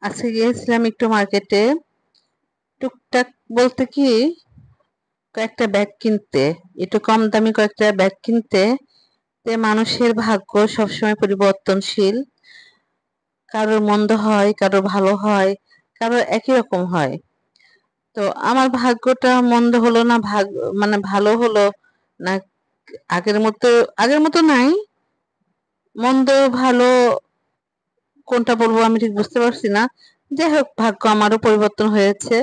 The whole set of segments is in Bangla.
আজকে গিয়েছিলাম একটু মার্কেটে, টুকটাক বলতে কি কয়েকটা ব্যাগ কিনতে, একটু কম দামি কয়েকটা ব্যাগ কিনতে। মানুষের ভাগ্য সবসময় পরিবর্তনশীল, কারোর মন্দ হয়, কারোর ভালো হয়, কারোর একই রকম হয়। তো আমার ভাগ্যটা মন্দ হলো না, মানে ভালো হলো না, আগের মতো আগের মতো নাই, মন্দ ভালো কোনটা বলবো আমি ঠিক বুঝতে পারছি না। যাই হোক, ভাগ্য আমারও পরিবর্তন হয়েছে,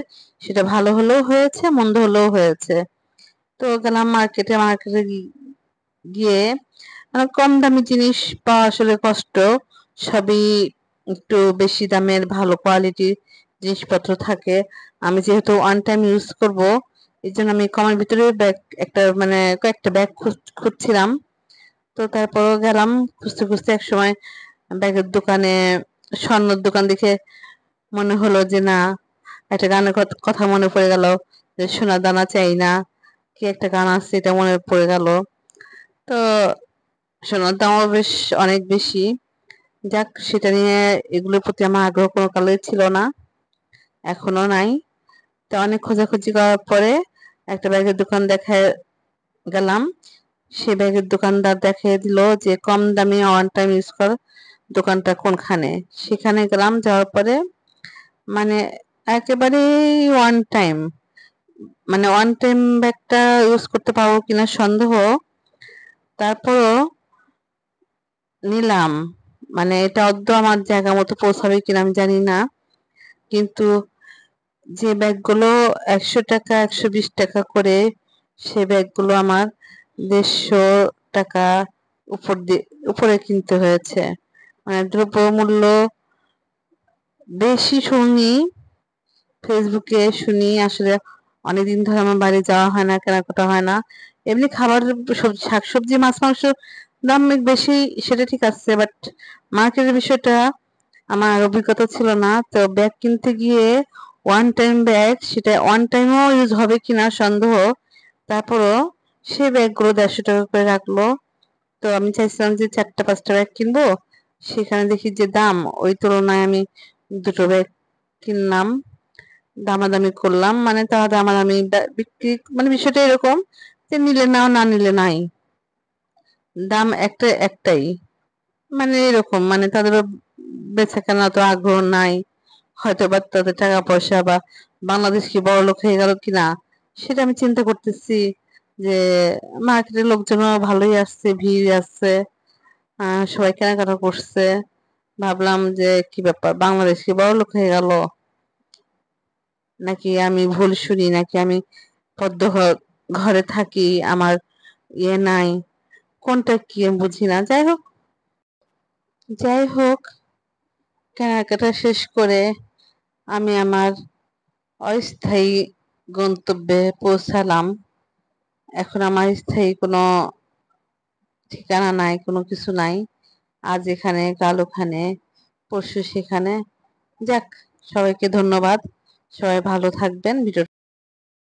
সেটা ভালো হলেও হয়েছে, মন্দ হলেও হয়েছে। তো গেলাম মার্কেটে, গিয়ে মানে কম দামি জিনিস পাওয়া আসলে কষ্ট। সবই একটু বেশি দামের ভালো কোয়ালিটির জিনিসপত্র থাকে। আমি যেহেতু ওয়ান টাইম ইউজ করব, এই জন্য আমি কমের ভিতরে ব্যাগ একটা মানে কয়েকটা ব্যাগ খুঁজছিলাম। তো তারপরও গেলাম খুঁজতে খুঁজতে, এক সময় ব্যাগের দোকানে, স্বর্ণের দোকান দেখে মনে হলো যে না, একটা গানের কথা মনে পড়ে গেল, যে সোনা দানা চাই না, কি একটা গান আছে এটা মনে পড়ে গেল। তো সোনার দামও বেশ অনেক বেশি। যাক, সেটা নিয়ে এগুলোর প্রতি আমার আগ্রহ কোনো কালেই ছিল না, এখনো নাই। তো অনেক খোঁজাখুঁজি করার পরে একটা ব্যাগের দোকান দেখায় গেলাম। সে ব্যাগের দোকানদার দেখিয়ে দিল যে কম দামি ওয়ান টাইম ইউজ কর দোকানটা কোনখানে। সেখানে গেলাম, যাওয়ার পরে মানে একেবারেই ওয়ান টাইম, মানে ওয়ান টাইম ব্যাগটা ইউজ করতে পারবো কিনা সন্দেহ। তারপরও নিলাম, মানে এটা অদ্য আমার জায়গা মতো পৌঁছাবে কিনা আমি জানি না, কিন্তু যে ব্যাগগুলো 100 টাকা 120 টাকা করে, সে ব্যাগগুলো আমার 150 টাকা উপরে কিনতে হয়েছে। মানে দ্রব্যমূল্য বেশি শুনি, ফেসবুকে শুনি আসলে। অনেকদিন ধরে আমার বাইরে যাওয়া হয় না, কেনাকাটা হয় না। এমনি খাবার, শাকসবজি, মাছ মাংস দাম বেশি, সেটা ঠিক আছে, বাট মার্কেটের বিষয়টা আমার অভিজ্ঞতা ছিল না। তো ব্যাগ কিনতে গিয়ে ওয়ান টাইম ব্যাগ, সেটা ওয়ান টাইমও ইউজ হবে কিনা সন্দেহ। তারপরও সে ব্যাগগুলো 150 টাকা করে রাখলো। তো আমি চাইছিলাম যে 4টা 5টা ব্যাগ কিনবো, সেখানে দেখি যে দাম, ওই তুলনায় আমি দুটো ব্যাগ কিনলাম। দামাদামি করলাম, মানে তারা দামাদামি বিক্রি, মানে বিষয়টা এরকম যে নিলে নাও, না নিলে নাই, দাম একটাই, মানে এরকম, মানে তাদের বেচা কেনা তো আগ্রহ নাই, হয়তো বা তাদের টাকা পয়সা বা বাংলাদেশ কি বড় লোক হয়ে গেল কিনা, সেটা আমি চিন্তা করতেছি। যে মার্কেটের লোকজন ভালোই আসছে, ভিড় আসছে, সবাই কেনাকাটা করছে। ভাবলাম যে কি ব্যাপার, বাংলাদেশ কি বড় লোক হয়ে গেল, নাকি আমি ভুল শুনি, নাকি আমি পদ্ম ঘরে থাকি, আমার ইয়ে নাই, কোনটা কি আমি বুঝি না। যাই হোক, কেনাকাটা শেষ করে আমি আমার অস্থায়ী গন্তব্যে পৌঁছালাম। এখন আমার স্থায়ী কোনো ঠিকানা নাই, কোনো কিছু নাই। আজ এখানে, কাল ওখানে, পরশু সেখানে। যাক, সবাইকে ধন্যবাদ। সবাই ভালো থাকবেন। ভিডিও